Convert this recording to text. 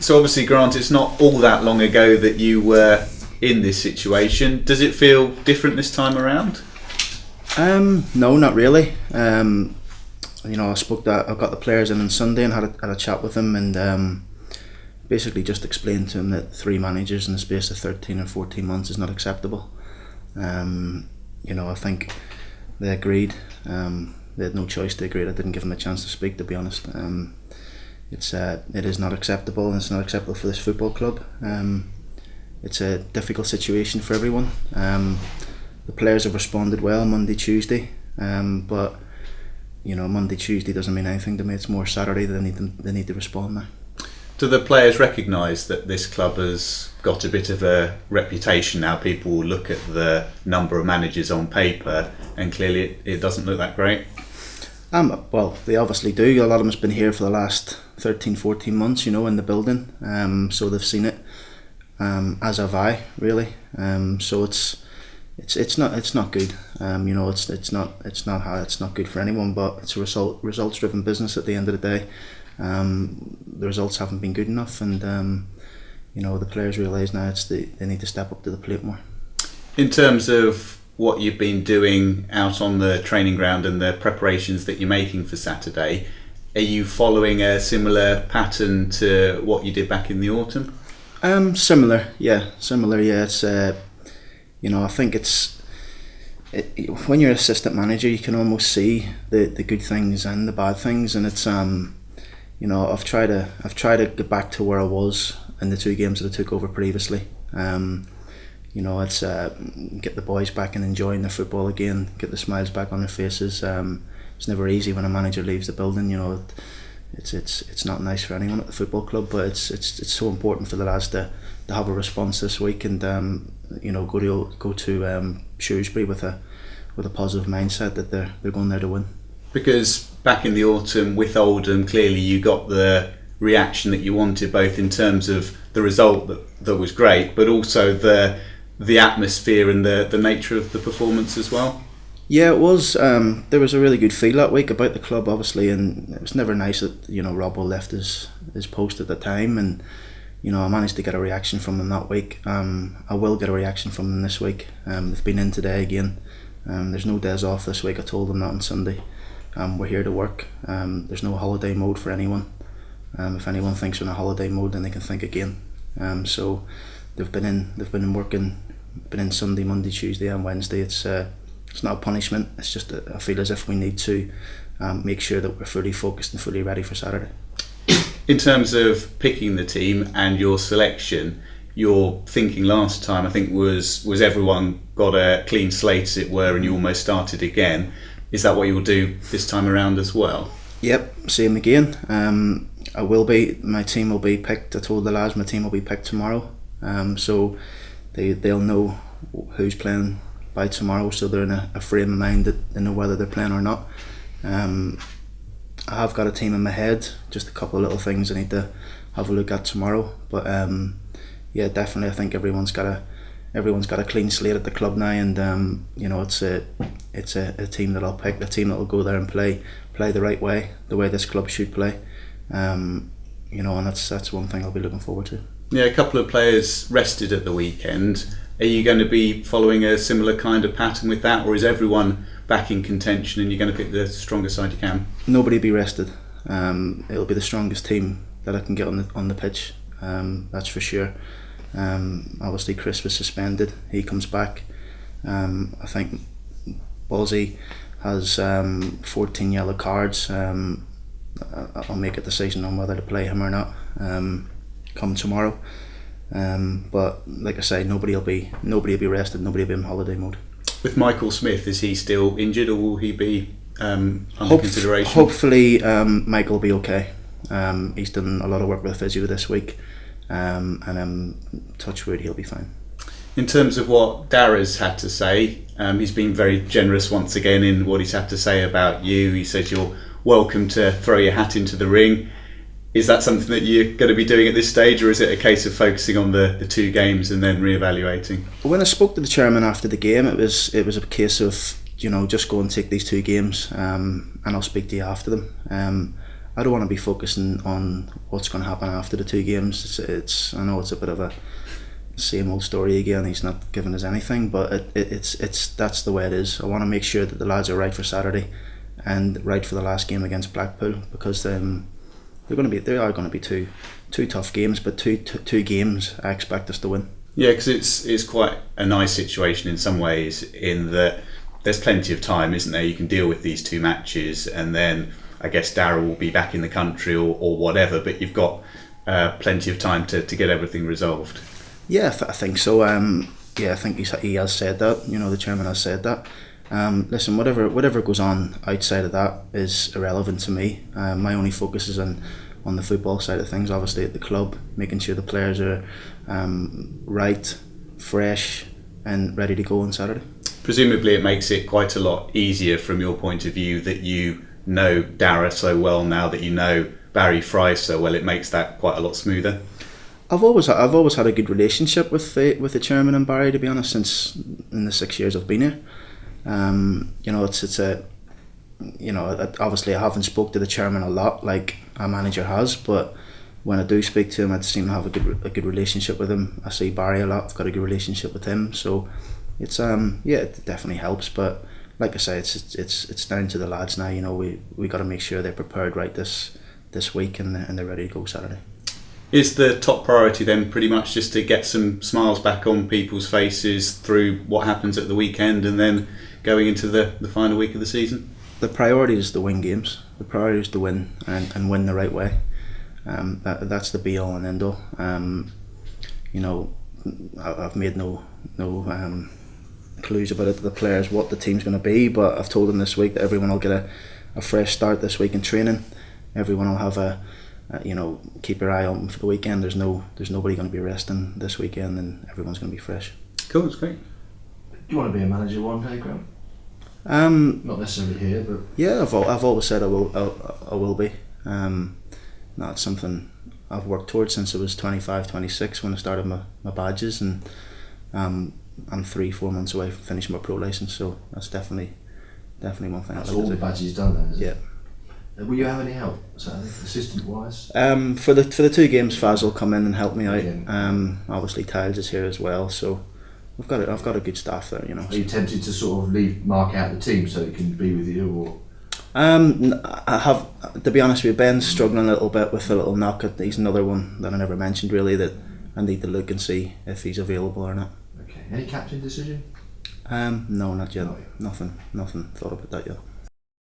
So obviously, Grant, it's not all that long ago that you were in this situation. Does it feel different this time around? No, not really. I got the players in on Sunday and had a chat with them, and basically just explained to them that 3 managers in the space of 13 or 14 months is not acceptable. I think they agreed. They had no choice. They agreed. I didn't give them a chance to speak, to be honest. It is not acceptable, and it's not acceptable for this football club. It's a difficult situation for everyone. The players have responded well Monday, Tuesday, but Monday, Tuesday doesn't mean anything to me. It's more Saturday that they need to respond now. Do the players recognise that this club has got a bit of a reputation now? People will look at the number of managers on paper, and clearly it doesn't look that great. Well, they obviously do. A lot of them has been here for the last 13, 14 months, in the building. So they've seen it, as have I, really. So it's not good. It's not good for anyone. But it's a results driven business at the end of the day. The results haven't been good enough, and the players realise now they need to step up to the plate more. In terms of what you've been doing out on the training ground and the preparations that you're making for Saturday, are you following a similar pattern to what you did back in the autumn? Similar. It's I think when you're assistant manager, you can almost see the good things and the bad things, and it's I've tried to get back to where I was in the 2 games that I took over previously. It's get the boys back and enjoying the football again, get the smiles back on their faces. It's never easy when a manager leaves the building. It's not nice for anyone at the football club, but it's so important for the lads to have a response this week, and go to Shrewsbury with a positive mindset that they're going there to win. Because back in the autumn with Oldham, clearly you got the reaction that you wanted, both in terms of the result that was great, but also the atmosphere and the nature of the performance as well. Yeah, it was. There was a really good feel that week about the club, obviously, and it was never nice that Robbo left his post at the time, and I managed to get a reaction from them that week. I will get a reaction from them this week. They've been in today again. There's no days off this week. I told them that on Sunday. We're here to work. There's no holiday mode for anyone. If anyone thinks we're in a holiday mode, then they can think again. So they've been in working, been in Sunday, Monday, Tuesday and Wednesday. It's not a punishment. It's just I feel as if we need to make sure that we're fully focused and fully ready for Saturday. In terms of picking the team and your selection, your thinking last time I think was everyone got a clean slate, as it were, and you almost started again. Is that what you'll do this time around as well? Yep, same again. My team will be picked. I told the lads my team will be picked tomorrow. So they'll know who's playing by tomorrow, so they're in a frame of mind that they know whether they're playing or not. I have got a team in my head, just a couple of little things I need to have a look at tomorrow. But definitely I think everyone's got a clean slate at the club now, and it's a team that I'll pick, a team that will go there and play the right way, the way this club should play. And that's one thing I'll be looking forward to. Yeah, a couple of players rested at the weekend. Are you going to be following a similar kind of pattern with that, or is everyone back in contention and you're going to pick the strongest side you can? Nobody be rested. It'll be the strongest team that I can get on the pitch. That's for sure. Obviously Chris was suspended. He comes back. I think Bozzy has 14 yellow cards. I'll make a decision on whether to play him or not come tomorrow. But like I say, nobody will be rested. Nobody will be in holiday mode. With Michael Smith, is he still injured, or will he be under consideration? Hopefully, Michael will be okay. He's done a lot of work with physio this week, and touch wood, he'll be fine. In terms of what Dara's had to say, he's been very generous once again in what he's had to say about you. He says you're welcome to throw your hat into the ring. Is that something that you're going to be doing at this stage, or is it a case of focusing on the 2 games and then re-evaluating? When I spoke to the chairman after the game, it was a case of just go and take these 2 games, and I'll speak to you after them. I don't want to be focusing on what's going to happen after the 2 games. It's I know it's a bit of a same old story again. He's not giving us anything, but it's that's the way it is. I want to make sure that the lads are right for Saturday and right for the last game against Blackpool, because they are going to be two tough games, but two games I expect us to win. Yeah, because it's quite a nice situation in some ways, in that there's plenty of time, isn't there? You can deal with these 2 matches, and then I guess Darragh will be back in the country or whatever, but you've got plenty of time to get everything resolved. Yeah, I think so. I think he has said that. The chairman has said that. Listen, whatever goes on outside of that is irrelevant to me. My only focus is on the football side of things, obviously at the club, making sure the players are right, fresh and ready to go on Saturday. Presumably it makes it quite a lot easier from your point of view that you know Darragh so well now, that you know Barry Fry so well. It makes that quite a lot smoother. I've always had a good relationship with the chairman and Barry, to be honest, since in the 6 years I've been here. Obviously I haven't spoke to the chairman a lot like a manager has, but when I do speak to him, I seem to have a good relationship with him. I see Barry a lot. I've got a good relationship with him, so it's it definitely helps. But like I say, it's down to the lads now. We got to make sure they're prepared right this week and they're ready to go Saturday. Is the top priority then pretty much just to get some smiles back on people's faces through what happens at the weekend, and then going into the final week of the season? The priority is to win games. The priority is to win and win the right way. That's the be all and end all. I've made no clues about it to the players what the team's going to be, but I've told them this week that everyone will get a fresh start this week in training. Everyone will have keep your eye open for the weekend. There's nobody going to be resting this weekend, and everyone's going to be fresh. Cool, that's great. Do you want to be a manager one day, Graham? Not necessarily here, but yeah, I've always said I will be. That's something I've worked towards since I was 25, 26 when I started my badges, and I'm 3-4 months away from finishing my pro license. So that's definitely one thing. That's all the badges done then, is it? Yeah. Will you have any help, assistant wise? For the 2 games, Faz will come in and help me out. Obviously, Tiles is here as well, so I've got a good staff there. Are you tempted to sort of leave Mark out the team so he can be with you, or? I have, to be honest with you, Ben's struggling a little bit with a little knock. He's another one that I never mentioned really, that I need to look and see if he's available or not. Okay. Any captain decision? No, not yet. Nothing thought about that yet.